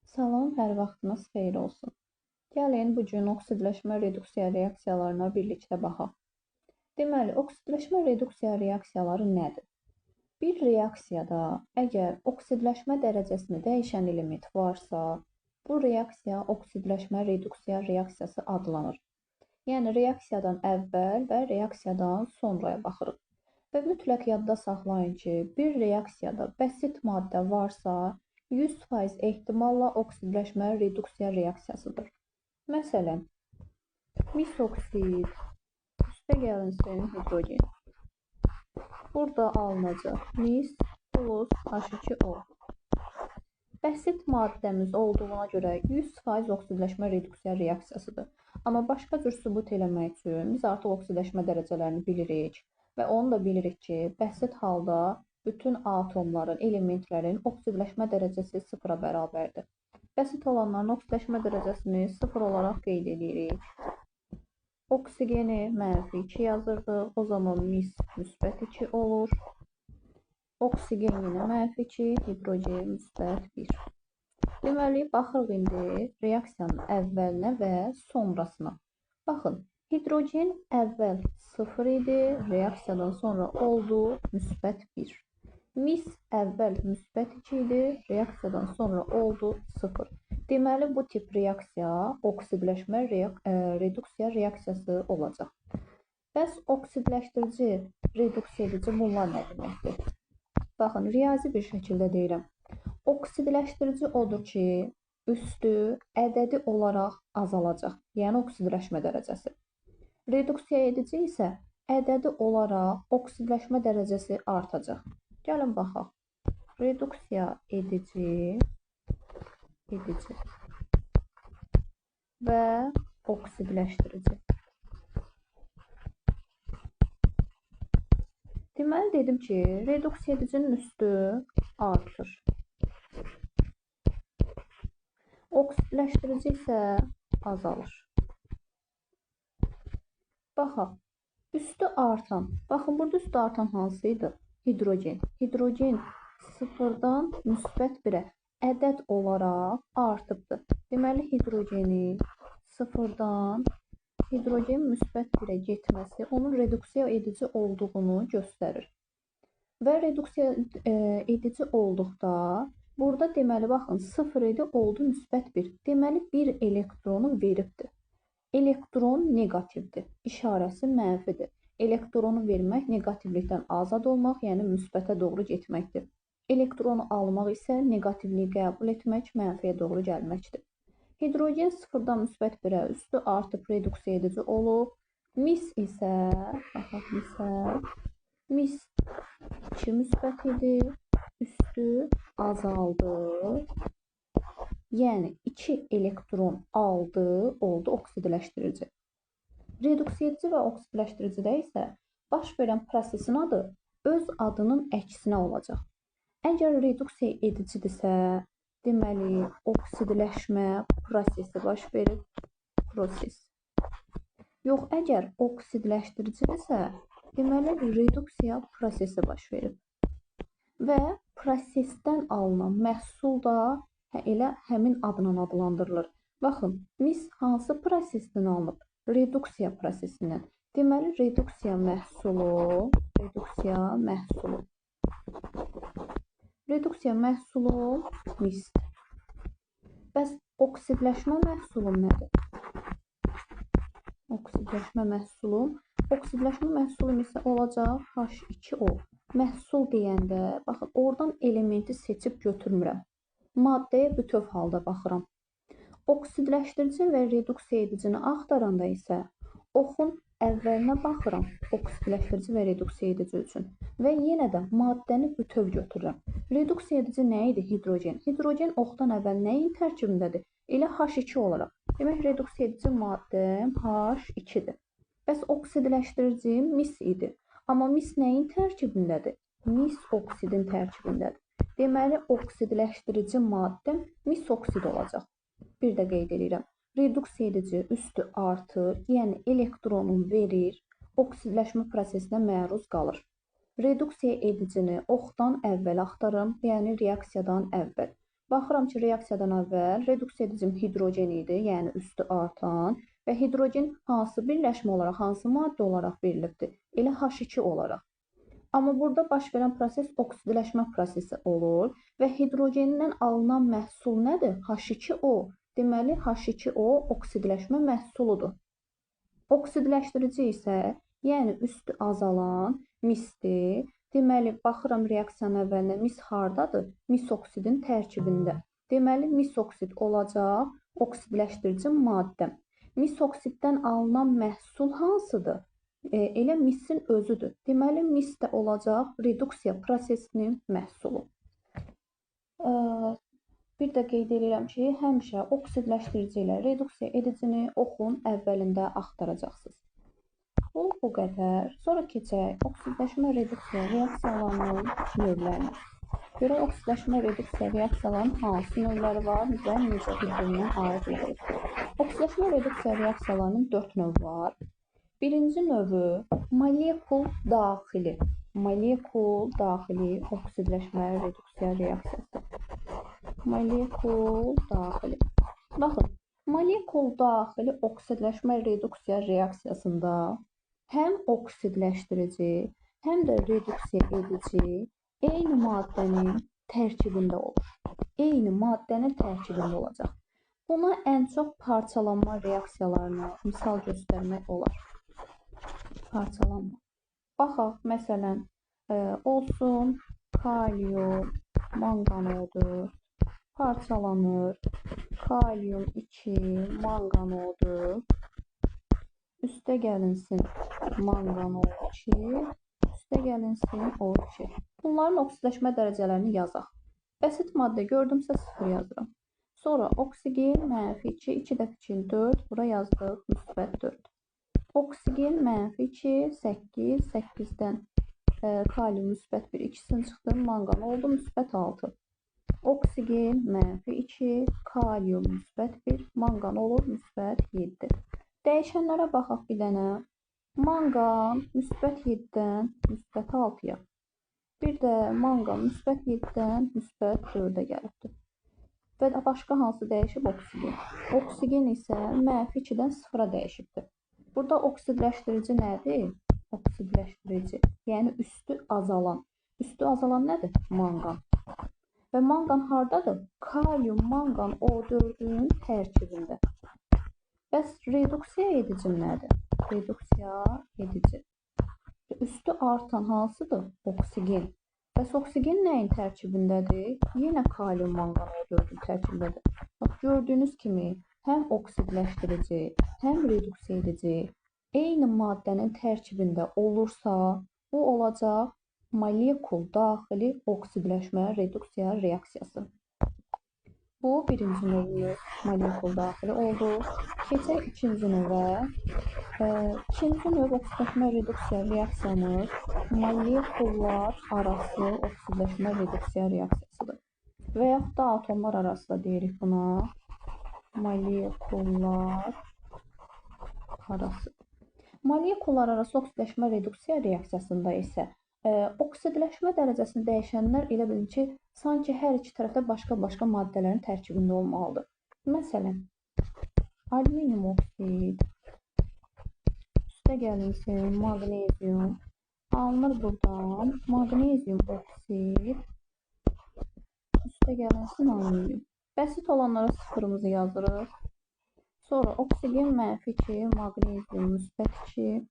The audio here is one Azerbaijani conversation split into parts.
Salam, hər vaxtınız xeyir olsun. Gəlin bu gün oksidləşmə reduksiya reaksiyalarına birlikdə baxaq. Deməli, oksidləşmə reduksiya reaksiyaları nədir? Bir reaksiyada əgər oksidləşmə dərəcəsini dəyişən element varsa, bu reaksiya oksidləşmə reduksiya reaksiyası adlanır. Yəni reaksiyadan əvvəl və reaksiyadan sonraya baxırıq. Və mütləq yadda saxlayın ki, bir reaksiyada bəsit maddə varsa, 100% ehtimalla oksidləşmə reduksiya reaksiyasıdır. Məsələn, mis oksid, üstə gəlinsin hidrogen. Burada alınacaq mis plus H2O. Bəsit maddəmiz olduğuna görə 100% oksidləşmə reduksiya reaksiyasıdır. Amma başqa cür sübut eləmək üçün biz artıq oksidləşmə dərəcələrini bilirik və onu da bilirik ki, bəsit halda bütün atomların, elementlərin oksidləşmə dərəcəsi sıfıra bərabərdir. Bəsit olanların oksidləşmə dərəcəsini sıfır olaraq qeyd edirik. Oksigeni -2 yazırdıq, o zaman mis -2 olur. Oksigen yenə -2, hidrogen -1. Deməli, baxırıq indi reaksiyanın əvvəlinə və sonrasına. Baxın, hidrogen əvvəl 0 idi, reaksiyadan sonra oldu -1. Mis əvvəl -2 idi, reaksiyadan sonra oldu 0. Deməli, bu tip reaksiya oksidləşmə reduksiya reaksiyası olacaq. Bəs oksidləşdirici, reduksiya edici bunlar nə deməkdir? Baxın, riyazi bir şəkildə deyirəm. Oksidləşdirici odur ki, üstü ədədi olaraq azalacaq, yəni oksidləşmə dərəcəsi. Reduksiya edici isə ədədi olaraq oksidləşmə dərəcəsi artacaq. Gəlin baxaq. Reduksiya edici və oksidləşdirici. Deməli, dedim ki, reduksiya edicinin üstü artır. Oksidləşdirici isə azalır. Baxaq, üstü artan. Baxın, burada üstü artan hansıydı? Hidrogen. Hidrogen 0-dan -1-ə ədəd olaraq artıbdır. Deməli, hidrogeni 0-dan hidrogen -1-ə getməsi onun reduksiya edici olduğunu göstərir. Və reduksiya edici olduqda, burada deməli, baxın, 0 idi, oldu -1. Deməli, bir elektronu veribdir. Elektron negativdir, işarəsi mənfidir. Elektronu vermək negativlikdən azad olmaq, yəni müsbətə doğru getməkdir. Elektronu almaq isə negativliyi qəbul etmək, mənfiyə doğru gəlməkdir. Hidrogen 0-dan -1-ə üstü artıb reduksiya edici olub. Mis isə, baxaq, mis 2 müsbət idi, üstü azaldı. Yəni 2 elektron aldı, oldu oksidləşdirici. Reduksiya edici və oksidləşdiricidə isə baş verən prosesin adı öz adının əksinə olacaq. Əgər reduksiya edicidirsə, deməli, oksidləşmə prosesi baş verir, proses. Yox, əgər oksidləşdiricidirsə, deməli, reduksiya prosesi baş verir. Və prosesdən alınan məhsul da elə həmin adla adlandırılır. Baxın, mis hansı prosesdən alınıb? Reduksiya prosesindən. Deməli, reduksiya məhsulu misdir. Bəs oksidləşmə məhsulu nədir? Oksidləşmə məhsulu isə olacaq H2O. Məhsul deyəndə, baxın, oradan elementi seçib götürmürəm. Maddəyə bütöv halda baxıram. Oksidləşdirici və reduksiya edicini axtaranda isə oxun əvvəlinə baxıram, oksidləşdirici və reduksiya edici üçün və yenə də maddəni bütöv götürürəm. Reduksiya edici nə idi? Hidrogen. Hidrogen oxdan əvvəl nəyin tərkibindədir? Elə H2 olaraq. Demək, reduksiya edici maddəm H2-dir. Bəs oksidləşdirici mis idi. Amma mis nəyin tərkibindədir? Mis oksidin tərkibindədir. Deməli, oksidləşdirici maddəm mis oksid olacaq. Bir də qeyd edirəm. Reduksiya edici üstü artır, yəni elektronun verir, oksidləşmə prosesinə məruz qalır. Reduksiya edicini oxdan əvvəl axtarım, yəni reaksiyadan əvvəl. Baxıram ki, reaksiyadan əvvəl reduksiya edicim hidrogen idi, yəni üstü artan və hidrogen hansı birləşmə olaraq, hansı maddə olaraq verilibdir? Elə H2 olaraq. Amma burada baş verən proses oksidləşmə prosesi olur və hidrogenindən alınan məhsul nədir? H2O. Deməli, H2O oksidləşmə məhsuludur. Oksidləşdirici isə, yəni üstü azalan misdir. Deməli, baxıram reaksiyanın əvvəlinə, mis hardadır? Mis oksidin tərkibində. Deməli, mis oksid olacaq oksidləşdirici maddə. Mis oksiddən alınan məhsul hansıdır? Elə misin özüdür. Deməli, mis də olacaq reduksiya prosesinin məhsulu. Bir də qeyd edirəm ki, həmişə oksidləşdirici ilə reduksiya edicini oxun əvvəlində axtaracaqsınız. Bu qədər. Sonra keçək oksidləşmə reduksiya reaksiyalarının növlərinə. Görək oksidləşmə reduksiya reaksiyalarının hansı növləri var və necə bir-birindən ayrılır. Oksidləşmə reduksiya reaksiyalarının 4 növü var. Birinci növü molekul daxili. Molekul daxili oksidləşmə reduksiya reaksiyası. Molekul daxili. Baxın, molekul daxili oksidləşmə reduksiya reaksiyasında həm oksidləşdirici, həm də reduksiya edici eyni maddənin tərkibində olur. Eyni maddənin tərkibində olacaq. Buna ən çox parçalanma reaksiyalarına misal göstərmək olar. Parçalanma. Baxaq, məsələn, olsun kalium manqanodu parçalanır. Kalium 2 manqanodu. Üstə gəlinsin manqan O2, üstə gəlinsin O2. Bunların oksidləşmə dərəcələrini yazaq. Bəsit maddə gördümsə 0 yazıram. Sonra oksigen -2, 2 dəfə 2, 4, bura yazdıq, müsbət 4. Oksigen -2, 8, 8-dən kalium müsbət 1, 2'sini çıxdı, manqan oldu, müsbət 6. Oksigen -2, kalium müsbət 1, manqan olur, müsbət 7. Dəyişənlərə baxaq bir dənə. Manqan müsbət 7-dən müsbət 6-ya. Bir də manqan müsbət 7-dən müsbət 4-ə gəlibdir. Və başqa hansı dəyişib? Oksigen. Oksigen isə -2-dən 0-a dəyişibdir. Burada oksidləşdirici nədir? Oksidləşdirici, yəni üstü azalan. Üstü azalan nədir? Manqan. Və manqan hardadır? Kalium manqan O4-ün tərkibində. Bəs reduksiya edici nədir? Reduksiya edici. Üstü artan hansıdır? Oksigen. Bəs oksigen nəyin tərkibindədir? Yenə kalium manqan O4-ün tərkibindədir. Bax, gördüyünüz kimi həm oksidləşdirici, həm reduksiya edici eyni maddənin tərkibində olursa, bu olacaq molekul daxili oksidləşmə reduksiya reaksiyası. Bu birinci növümüz molekul daxili oldu. Keçək ikinci növə. İkinci növ oksidləşmə reduksiya reaksiyamız molekullar arası oksidləşmə reduksiya reaksiyasıdır. Və yaxud da atomlar arası da deyirik buna. Molekullar arası. Molekullar arası oksidləşmə reduksiya reaksiyasında isə oksidləşmə dərəcəsini dəyişənlər elə bilin ki, sanki hər iki tərəfdə başqa-başqa maddələrin tərkibində olmalıdır. Məsələn, alüminium oksid, üstə gəlinsin maqnezium, alınır buradan maqnezium oksid, üstə gəlinsin alüminium. Bəsit olanlara sıfırımızı yazırıq. Sonra oksigen -2, maqnezium müsbət 2,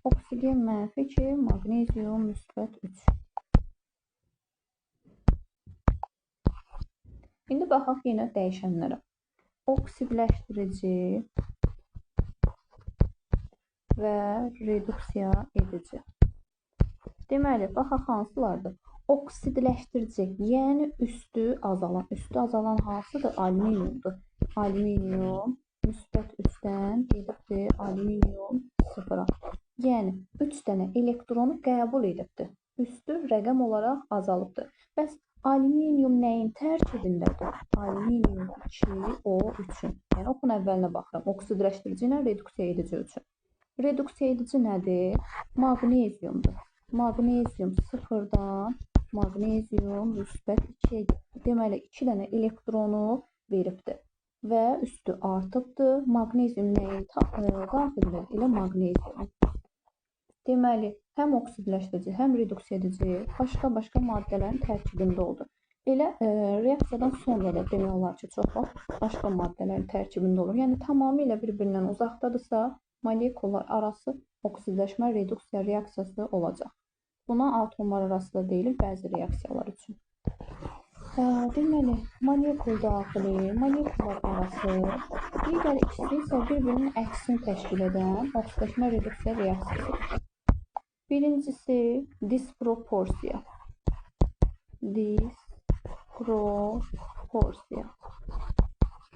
oksigen -2, maqnezium müsbət 3. İndi baxaq yenə dəyişənlərə. Oksidləşdirici və reduksiya edici. Deməli, baxaq hansılardır? Oksidləşdirici, yəni üstü azalan. Üstü azalan hansıdır? Alüminiumdur. Alüminium müsbət 3-dən gedibdir alüminium 0-a. Yəni 3 dənə elektronu qəbul edibdir. Üstü rəqəm olaraq azalıbdır. Bəs alüminium nəyin tərkibindədir? Alüminium 2O3-ün. Yəni oxun əvvəlinə baxıram. Oksidləşdirici ilə reduksiya edici üçün. Reduksiya edici nədir? Maqneziumdur. Maqnezium 0-dan Maqnezium müsbət 2-yə getdi. Deməli, 2 dənə elektronu veribdir və üstü artıbdır. Maqnezium nəyin daxilində? Elə maqnezium. Deməli, həm oksidləşdirici, həm reduksiya edici başqa maddələrin tərkibində oldu. Elə reaksiyadan sonra da demək olar ki, çox vaxt başqa maddələrin tərkibində olur. Yəni, tamamilə bir-birindən uzaqdadırsa, molekullar arası oksidləşmə reduksiya reaksiyası olacaq. Buna atomlar arası da deyilir bəzi reaksiyalar üçün. Deməli, molekul daxili, molekullar arası, digər ikisi isə bir-birinin əksini təşkil edən oksidləşmə reduksiya reaksiyasıdır. Birincisi disproporsiya.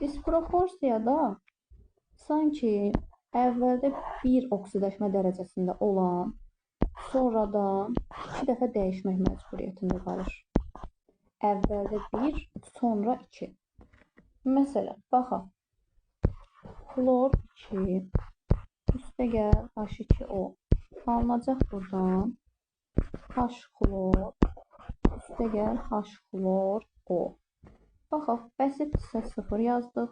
Disproporsiyada sanki əvvəldə bir oksidləşmə dərəcəsində olan, sonradan 2 dəfə dəyişmək məcburiyyətində qalır. Əvvəldə 1, sonra 2. Məsələn, baxaq. Xlor 2, üstə gəl H2O. Alınacaq buradan H-xlor, üstə gəl H-xlor O. Baxaq, bəsit isə 0 yazdıq.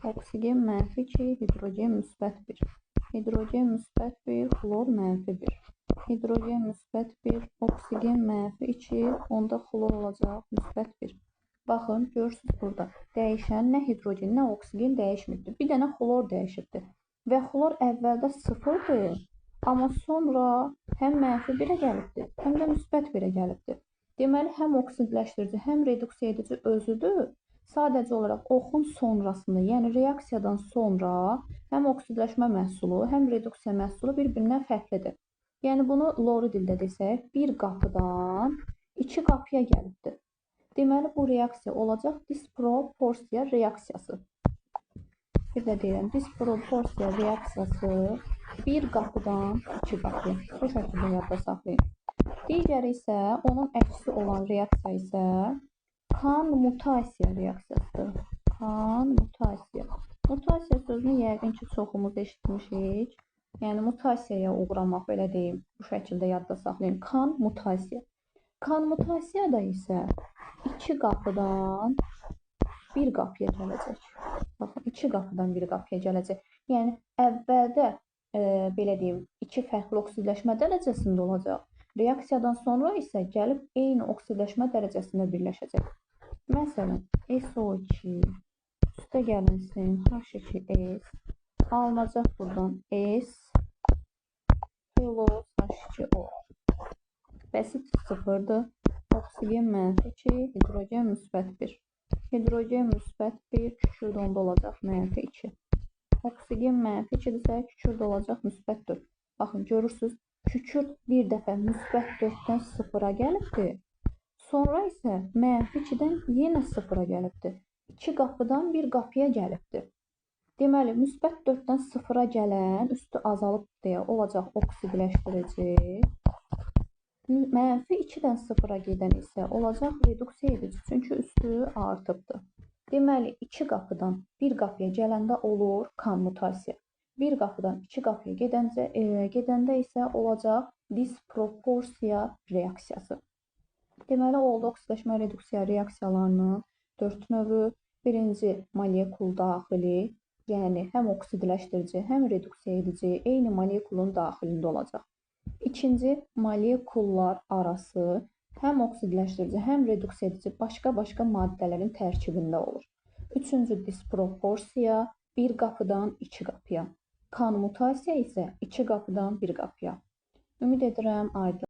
Oksigen -2, hidrogen -1. Hidrogen -1, xlor -1. Hidrogen -1, oksigen -2, onda xlor olacaq -1. Baxın, görürsünüz burada. Dəyişən nə hidrogen, nə oksigen dəyişmirdi. Bir dənə xlor dəyişibdi. Və xlor əvvəldə 0'dır. Amma sonra həm -1-ə gəlibdir, həm də -1-ə gəlibdir. Deməli, həm oksidləşdirici, həm reduksiya edici özüdür. Sadəcə olaraq oxun sonrasında, yəni reaksiyadan sonra həm oksidləşmə məhsulu, həm reduksiya məhsulu bir-birindən fərqlidir. Yəni, bunu lori dildə desək, bir qapıdan 2 qapıya gəlibdir. Deməli, bu reaksiya olacaq disproporsiya reaksiyası. Bir də deyirəm, disproporsiya reaksiyası bir qapıdan 2 qapıya. Bu şəkildə yadda saxlayın. Digəri isə, onun əksi olan reaksiya isə konmutasiya reaksiyasıdır. Konmutasiya. Mutasiya sözünü yəqin ki, çoxumuz eşitmişik. Yəni, mutasiyaya uğramaq, belə deyim, bu şəkildə yadda saxlayın. Konmutasiya. Konmutasiyada isə 2 qapıdan bir qapıya gələcək. Baxın, 2 qapıdan bir qapıya gələcək. Yəni, əvvəldə, belə deyim, 2 fərqli oksidləşmə dərəcəsində olacaq. Reaksiyadan sonra isə gəlib eyni oksidləşmə dərəcəsində birləşəcək. Məsələn, SO2, üstə gəlinsin H2S, alınacaq buradan S, plus H2O. Bəsit 0'dır. Oksigen -2, hidrogen -1. Hidrogen -1, kükürt onda olacaq -2. Oksigen -2-dirsə, kükürt olacaq -4. Baxın, görürsünüz, kükürt bir dəfə -4-dən 0'a gəlibdir. Sonra isə -2-dən yenə 0'a gəlibdir. 2 qapıdan bir qapıya gəlibdir. Deməli, -4-dən 0'a gələn üstü azalıb deyə olacaq oksidləşdirici. -2-dən 0'a gedən isə olacaq reduksiya edici, çünki üstü artıbdır. Deməli, 2 qapıdan bir qapıya gələndə olur konmutasiya. Bir qapıdan 2 qapıya gedəndə isə olacaq disproporsiya reaksiyası. Deməli, oldu oksidləşmə reduksiya reaksiyalarının 4 növü. Birinci, molekul daxili, yəni həm oksidləşdirici, həm reduksiya edici eyni molekulun daxilində olacaq. İkinci, molekullar arası həm oksidləşdirici, həm reduksiya edici başqa maddələrin tərkibində olur. Üçüncü, disproporsiya, bir qapıdan 2 qapıya. Konmutasiya isə 2 qapıdan bir qapıya. Ümid edirəm, aydın.